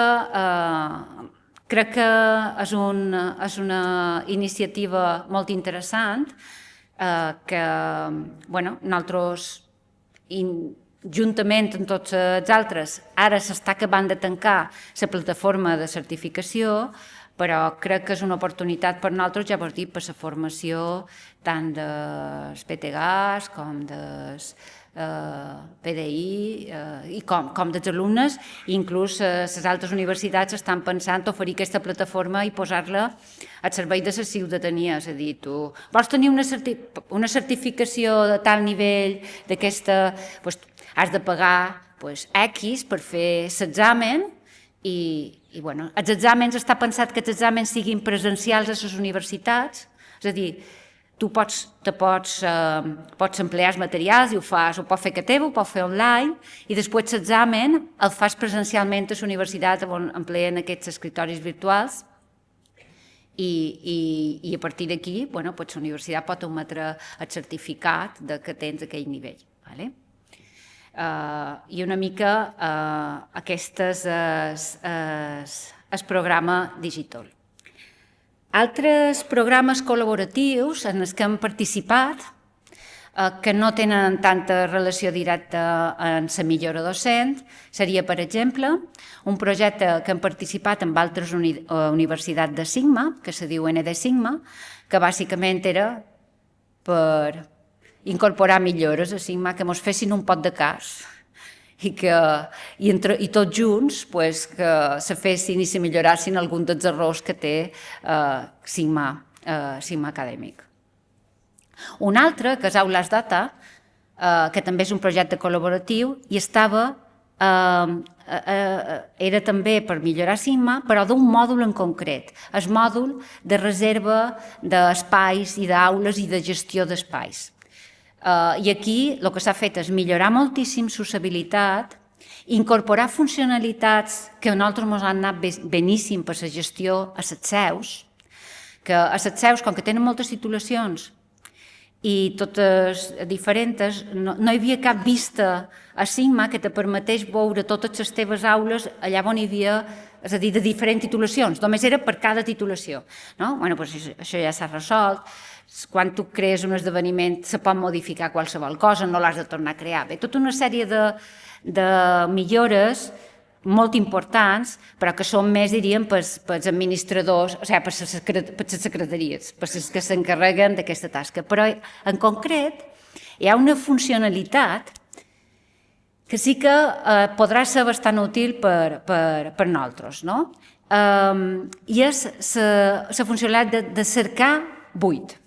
crec que és una iniciativa molt interessant que nosaltres, juntament amb tots els altres, ara s'està acabant de tancar la plataforma de certificació, però crec que és una oportunitat per nosaltres, ja vos dic, per la formació tant dels PTGAs com dels PDI i com dels alumnes, i inclús les altres universitats estan pensant oferir aquesta plataforma i posar-la al servei de la ciutadania. És a dir, tu vols tenir una certificació de tal nivell d'aquesta, has de pagar X per fer l'examen, i els exàmens, està pensat que els exàmens siguin presencials a les universitats, és a dir, tu pots emplear els materials i ho pots fer que teva, ho pots fer online, i després l'examen el fas presencialment a la universitat on empleen aquests escritoris virtuals, i a partir d'aquí la universitat pot emetre el certificat que tens aquell nivell. I una mica aquest és el programa Digital. Altres programes col·laboratius en els que hem participat, que no tenen tanta relació directa amb la millora docent, seria, per exemple, un projecte que hem participat amb altres universitats de Sigma, que se diu ND Sigma, que bàsicament era per incorporar millores a Sigma, que ens fessin un pot de cas i tots junts que se fessin i se millorassin alguns dels errors que té Sigma Acadèmic. Un altre, que és Aules Data, que també és un projecte col·laboratiu, i era també per millorar Sigma, però d'un mòdul en concret, el mòdul de reserva d'espais i d'aules i de gestió d'espais. I aquí el que s'ha fet és millorar moltíssim l'usabilitat, incorporar funcionalitats que a nosaltres ens han anat beníssim per la gestió a les seus, que a les seus, com que tenen moltes titulacions i totes diferents, no hi havia cap vista a Sigma que te permeteix veure totes les teves aules allà on hi havia, és a dir, de diferents titulacions, només era per cada titulació. Això ja s'ha resolt. Quan tu crees un esdeveniment se pot modificar qualsevol cosa, no l'has de tornar a crear. Bé, tota una sèrie de millores molt importants, però que són més, diríem, pels administradors, o sigui, per les secretaries, per les que s'encarreguen d'aquesta tasca. Però, en concret, hi ha una funcionalitat que sí que podrà ser bastant útil per nosaltres, i és la funcionalitat de cercar buit.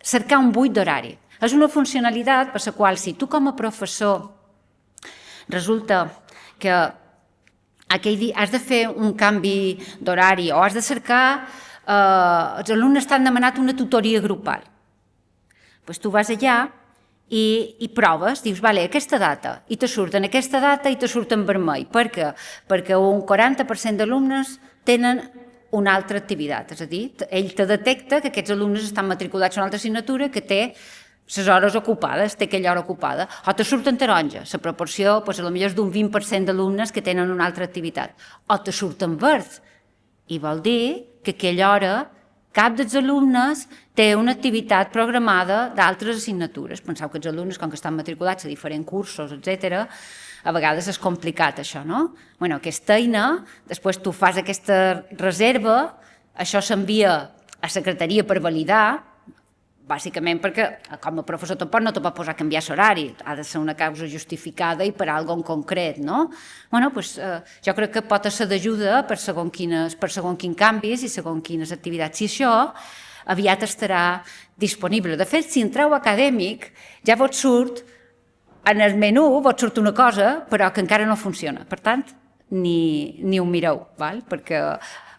Cercar un buit d'horari. És una funcionalitat per la qual, si tu com a professor resulta que aquell dia has de fer un canvi d'horari o has de cercar els alumnes t'han demanat una tutoria grupal. Doncs tu vas allà i proves, dius, vale, aquesta data, i te surt en aquesta data i te surt en vermell. Per què? Perquè un 40% d'alumnes tenen una altra activitat, és a dir, ell te detecta que aquests alumnes estan matriculats en una altra assignatura que té les hores ocupades, té aquella hora ocupada, o te surt en taronja, la proporció potser és d'un 20% d'alumnes que tenen una altra activitat, o te surt en verd, i vol dir que aquella hora cap dels alumnes té una activitat programada d'altres assignatures. Penseu que els alumnes, com que estan matriculats a diferents cursos, etc., a vegades és complicat això, no? Bé, aquesta eina, després tu fas aquesta reserva, això s'envia a secretaria per validar, bàsicament perquè com a professor tampoc no te pot posar a canviar l'horari, ha de ser una causa justificada i per alguna cosa en concret, no? Bé, doncs jo crec que pot ser d'ajuda per segons quins canvis i segons quines activitats. I això aviat estarà disponible. De fet, si entreu a acadèmic, ja vos surt, en el menú vos surt una cosa, però que encara no funciona. Per tant, ni ho mireu,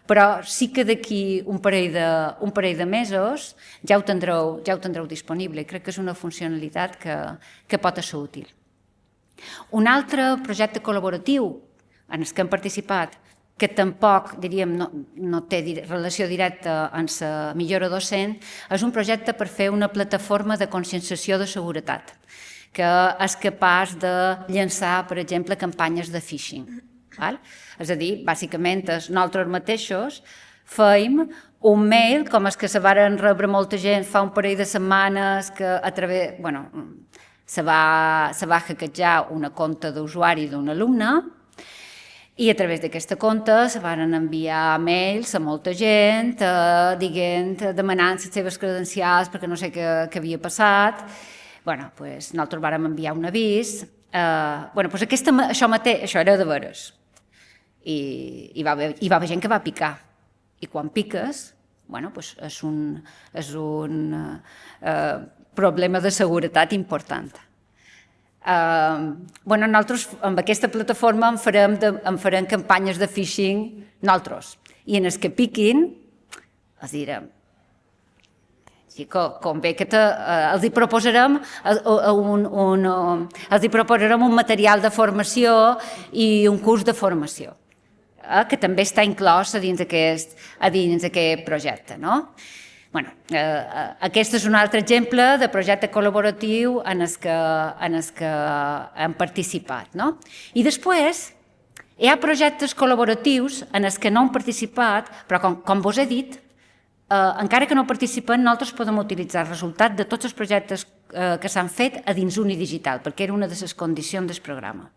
però sí que d'aquí un parell de mesos ja ho tindreu disponible i crec que és una funcionalitat que pot ser útil. Un altre projecte col·laboratiu en el que hem participat, que tampoc, diríem, no té relació directa amb la millora docent, és un projecte per fer una plataforma de conscienciació de seguretat, que és capaç de llançar, per exemple, campanyes de phishing. És a dir, bàsicament, nosaltres mateixos feim un mail, com és que se varen rebre molta gent fa un parell de setmanes, que a través, se va hackejar una compte d'usuari d'un alumne, i a través d'aquesta compte se van enviar mails a molta gent, demanant les seves credencials perquè no sé què havia passat. Nosaltres vam enviar un avís. Això era de veres. I va haver gent que va picar. I quan piques, és un problema de seguretat important. Nosaltres amb aquesta plataforma en farem campanyes de phishing nosaltres. I en els que piquin, els direm, com bé que els hi proposarem un material de formació i un curs de formació, que també està inclòs a dins d'aquest projecte. Aquest és un altre exemple de projecte col·laboratiu en el que hem participat. I després hi ha projectes col·laboratius en els que no hem participat, però com vos he dit, encara que no participem, nosaltres podem utilitzar el resultat de tots els projectes que s'han fet a dins Unidigital, perquè era una de les condicions del programa.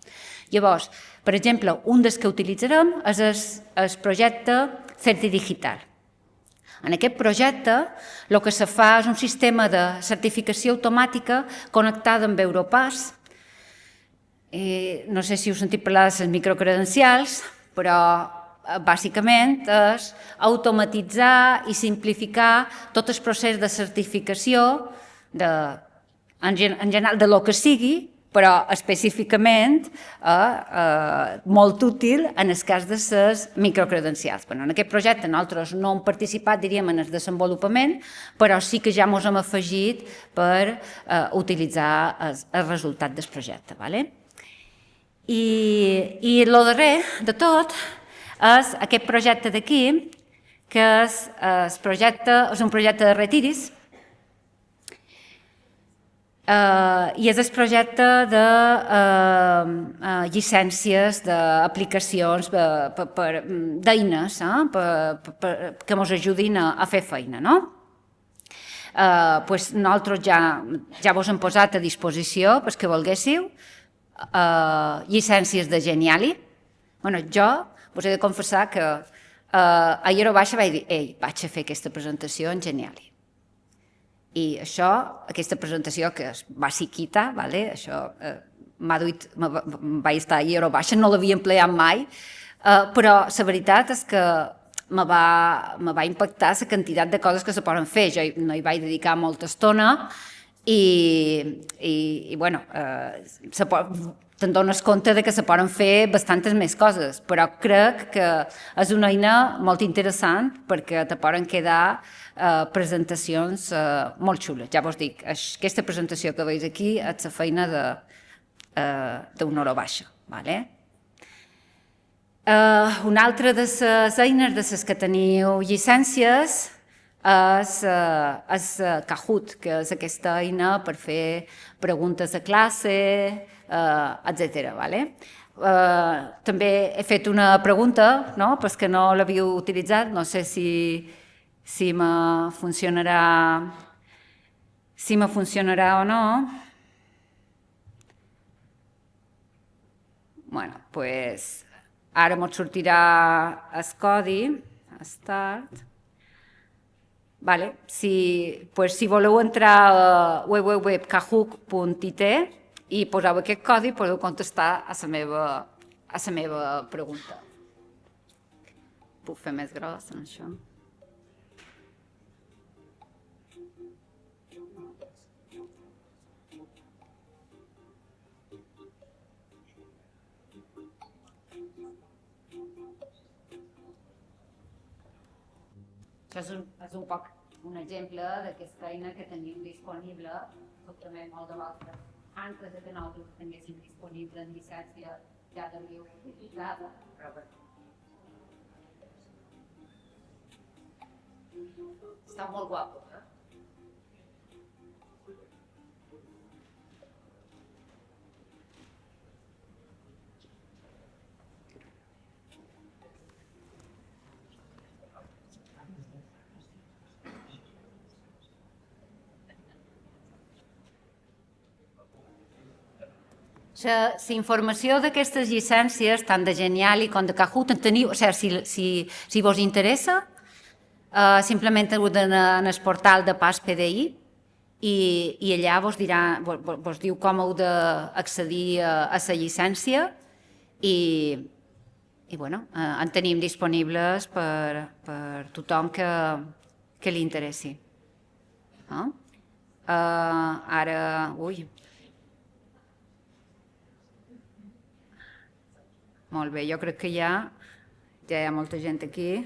Llavors, per exemple, un dels que utilitzarem és el projecte CertiDigital. En aquest projecte, el que se fa és un sistema de certificació automàtica connectada amb Europass. No sé si heu sentit parlar de les microcredencials, però bàsicament és automatitzar i simplificar tot el procés de certificació en general de lo que sigui, però específicament molt útil en el cas de les microcredencials. En aquest projecte nosaltres no hem participat, diríem, en el desenvolupament, però sí que ja ens hem afegit per utilitzar el resultat del projecte. I el darrer de tot és aquest projecte d'aquí, que és un projecte de Retiris, i és el projecte de llicències d'aplicacions d'eines que ens ajudin a fer feina. Nosaltres ja vos hem posat a disposició, els que volguéssiu, llicències de Geniali. Jo vos he de confessar que a Eurobaixa vaig dir, vaig a fer aquesta presentació en Geniali. I aquesta presentació, que va ser quita, això vaig estar a Eurobaixa, no l'havia empleat mai, però la veritat és que me va impactar la quantitat de coses que se poden fer. Jo no hi vaig dedicar molta estona i te'n dones compte de que se poden fer bastantes més coses, però crec que és una eina molt interessant perquè te poden quedar presentacions molt xules. Ja vos dic, aquesta presentació que veus aquí és la feina d'una hora baixa. Vale? Una altra de les eines de les que teniu llicències és Kahoot, que és aquesta eina per fer preguntes a classe, etc. Vale? També he fet una pregunta, no? Pels que no l'havíeu utilitzat, no sé si me funcionarà o no. Bueno, doncs ara mos sortirà el codi, start. Vale. Si voleu entrar a www.kahoot.it i poseu aquest codi, podeu contestar a la meva pregunta. Puc fer més gros en això? Això és un poc un exemple d'aquesta eina que tenim disponible, segurament molt de vosaltres, antes que nosaltres ho tinguéssim disponible en llicència, ja l'havíeu utilitzada, però bé. Està molt guapo, eh? La informació d'aquestes llicències, tant de Geniali com de Kahoot, en teniu, o sigui, si vos interessa, simplement heu d'anar en el portal de Pas PDI i allà vos diu com heu d'accedir a la llicència i bueno, en tenim disponibles per tothom que li interessi. Ara, molt bé, jo crec que ja hi ha molta gent aquí.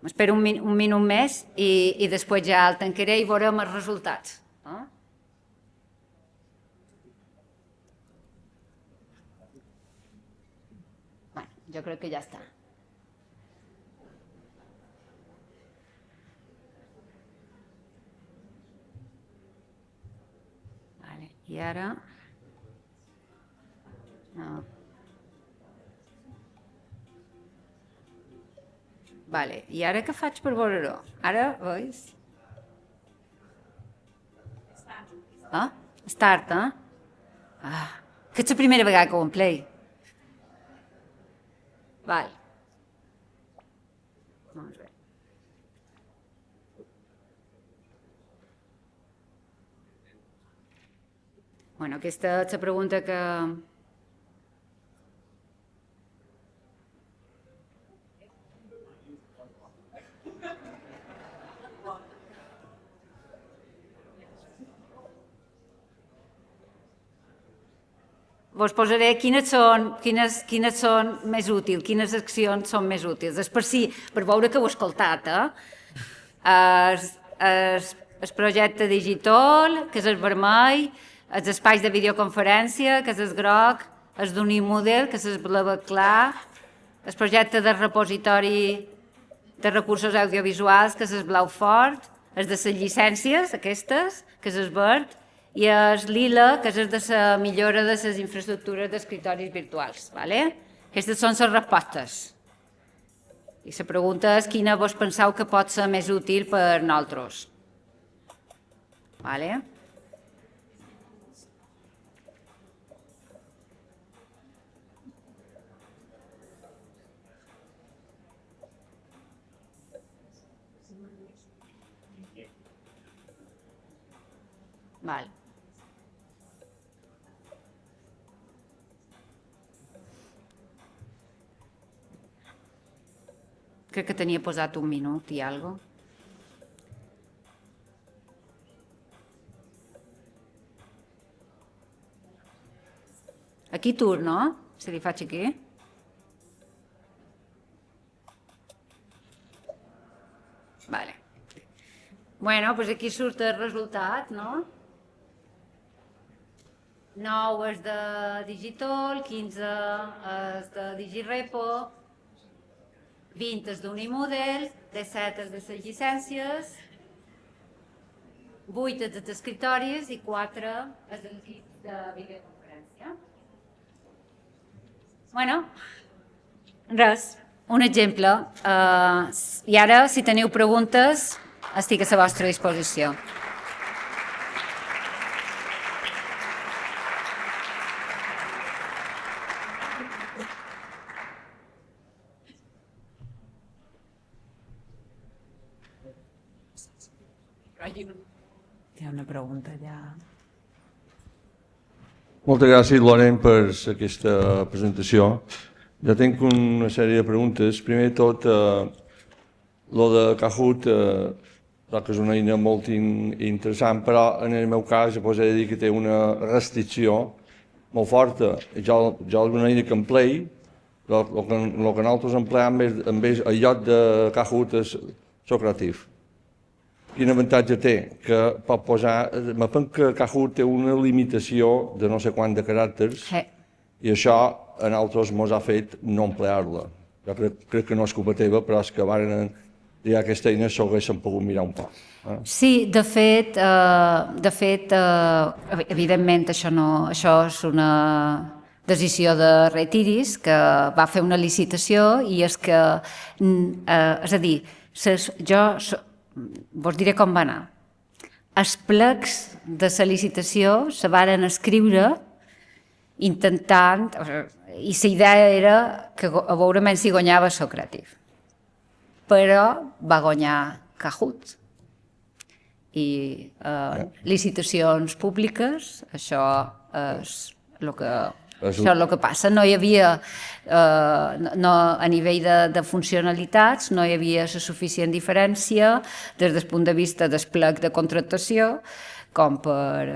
M'espero un minut més i després ja el tancaré i veurem els resultats. Jo crec que ja està. I ara... No. Vale. I ara què faig per veure-ho? Ara, veus? Start, que és la primera vegada que ho emplei. Vale. Molt bé. Bueno, aquesta és la pregunta que... Vos posaré quines són més útils, quines accions són més útils. És per veure que ho he escoltat. El projecte digital, que és el vermell, els espais de videoconferència, que és el groc, el d'Unimodel, que és el blau clar, el projecte de repositori de recursos audiovisuals, que és el blau fort, els de les llicències, aquestes, que és el verd, i el lila, que és el de la millora de les infraestructures d'escriptoris virtuals. Aquestes són les respostes. I la pregunta és quina vos penseu que pot ser més útil per nosaltres. Vale? Vale. Crec que tenia posat un minut i alguna cosa. Aquí turno, si li faig aquí. Vale. Bueno, doncs aquí surt el resultat, no? 9 és de Digitol, 15 és de Digirepo, 20 és d'Unimodel, 17 és de les llicències, 8 és dels escritoris i 4 és de l'equip de videoconferència. Bueno, res, un exemple. I ara, si teniu preguntes, estic a la vostra disposició. Hi ha una pregunta allà. Moltes gràcies, Loren, per aquesta presentació. Jo tinc una sèrie de preguntes. Primer de tot, lo de Kahoot, que és una eina molt interessant, però en el meu cas he de dir que té una restricció molt forta. Jo és una eina que emplei, però el que nosaltres empleem en lloc de Kahoot és Socrative. Quin avantatge té? Que pot posar... Me penso que Kahoot té una limitació de no sé quant de caràcters i això a nosaltres ens ha fet no emplear-la. Jo crec que no és culpa teva, però és que van dir aquesta eina s'ho haguessin pogut mirar un poc. Sí, de fet, evidentment això és una decisió de Retiris, que va fer una licitació i és que, és a dir, vos diré com va anar. Els plecs de la licitació se varen escriure intentant, i la idea era que a veure si guanyava Socrative. Però va guanyar Kahoot. I licitacions públiques, això és el que passa. No hi havia, a nivell de funcionalitats, no hi havia la suficient diferència des del punt de vista del plec de contractació com per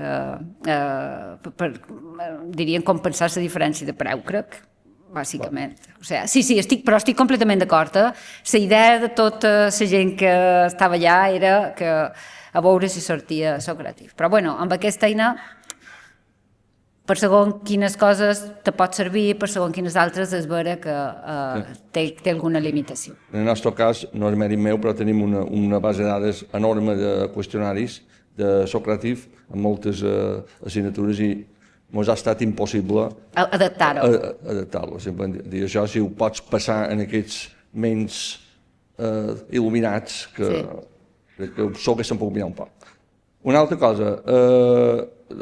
diríem, compensar la diferència de preu, crec, bàsicament. Sí, però estic completament d'acord. La idea de tota la gent que estava allà era que a veure si sortia Socrative. Però bueno, amb aquesta eina per segons quines coses te pot servir, per segons quines altres és vera que té alguna limitació. En el nostre cas, no és mèrit meu, però tenim una base de dades enorme de qüestionaris de Socrative amb moltes assignatures i ens ha estat impossible adaptar-lo. Dir això, si ho pots passar en aquests menys il·luminats, que crec que s'ho haguessin pogut mirar un poc. Una altra cosa,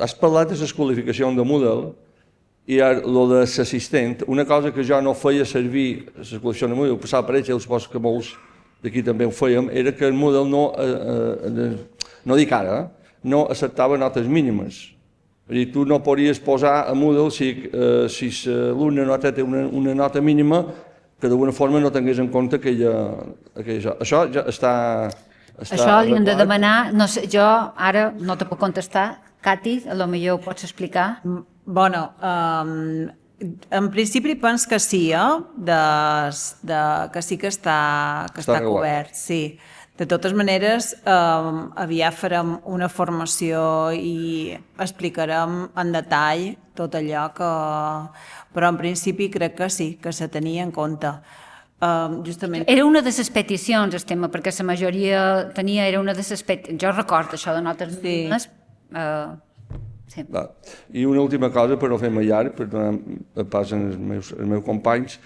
has parlat de les qualificacions de Moodle i el de l'assistent. Una cosa que jo no feia servir les qualificacions de Moodle, passava per ells, i suposo que molts d'aquí també ho fèiem, era que el Moodle no dic ara, no acceptava notes mínimes. És a dir, tu no podries posar a Moodle si l'alumne té una nota mínima que d'alguna forma no tingués en compte aquella. Això ja està... Això li hem de demanar, no sé, jo ara no te puc contestar. Cati, potser ho pots explicar? Bueno, en principi penso que sí, que sí que està cobert, sí. De totes maneres, aviat farem una formació i explicarem en detall tot allò que... Però en principi crec que sí, que se tenia en compte. Era una de les peticions, el tema, perquè la majoria era una de les peticions. Jo recordo això de notes mínimes. Sí. I una última cosa, per no fer-me llarg, per donar pas als meus companys,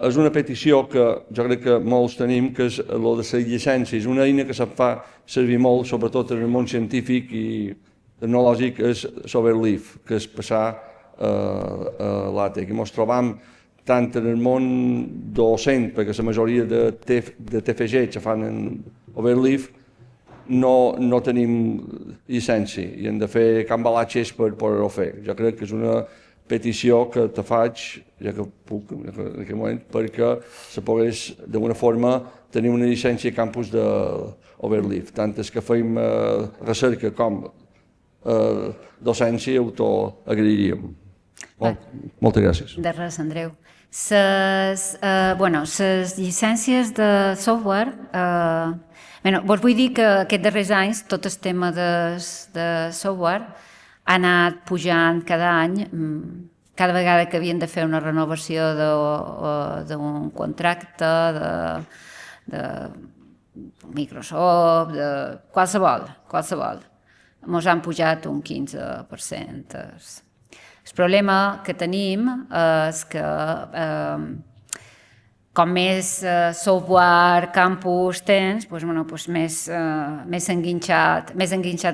és una petició que jo crec que molts tenim, que és el de les llicències. Una eina que se'n fa servir molt, sobretot en el món científic i tecnològic, és Soberleaf, que és passar a LaTeX. I ens trobam tant en el món docent, perquè la majoria de TFG que fan en Overleaf no tenim llicència i hem de fer cambalatges per poder-ho fer. Jo crec que és una petició que te faig, ja que puc en aquest moment, perquè se pogués d'alguna forma tenir una llicència a campus d'Overleaf. Tant és que fem recerca com docència ho agrairíem. Moltes gràcies. De res, Andreu. Les llicències de software, vos vull dir que aquests darrers anys tot el tema de software ha anat pujant cada any, cada vegada que havien de fer una renovació d'un contracte de Microsoft, de qualsevol. Ens han pujat un 15%. El problema que tenim és que com més software, campus tens, més enguinxat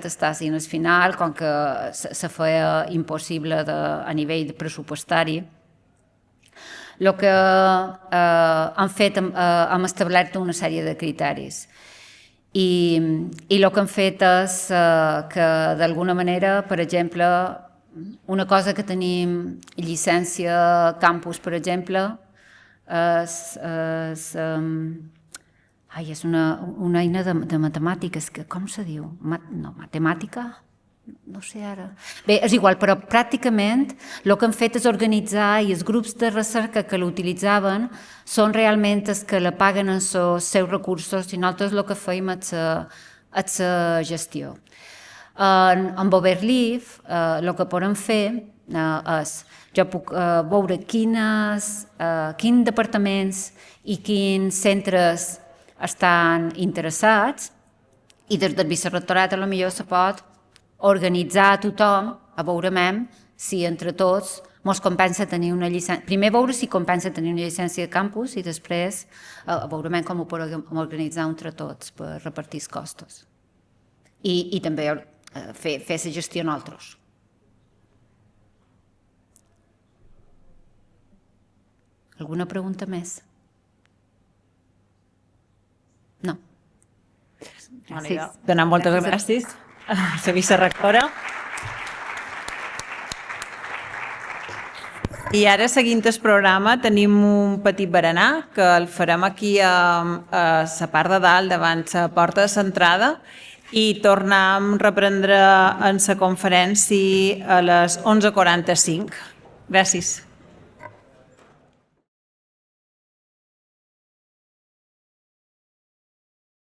estàs. I al final, com que se feia impossible a nivell pressupostari, el que han fet, hem establert una sèrie de criteris. I el que han fet és que, d'alguna manera, per exemple, una cosa que tenim llicència campus, per exemple, és una eina de matemàtiques, com se diu? Matemàtica? No sé ara. Bé, és igual, però pràcticament el que han fet és organitzar i els grups de recerca que l'utilitzaven són realment els que la paguen en els seus recursos i nosaltres el que feim és la gestió. En Overleaf el que podem fer és, jo puc veure quins departaments i quins centres estan interessats i des del vicerrectorat potser se pot organitzar a tothom a veure si entre tots ens compensa tenir una llicència. Primer veure si compensa tenir una llicència de campus i després veurem com ho podem organitzar entre tots per repartir els costos. I també fer la gestió nosaltres. Alguna pregunta més? No. Donar moltes gràcies a la vicerectora. I ara, seguint el programa, tenim un petit berenar que el farem aquí a la part de dalt, davant la porta de l'entrada, i tornem a reprendre en la conferència a les 11:45. Gràcies.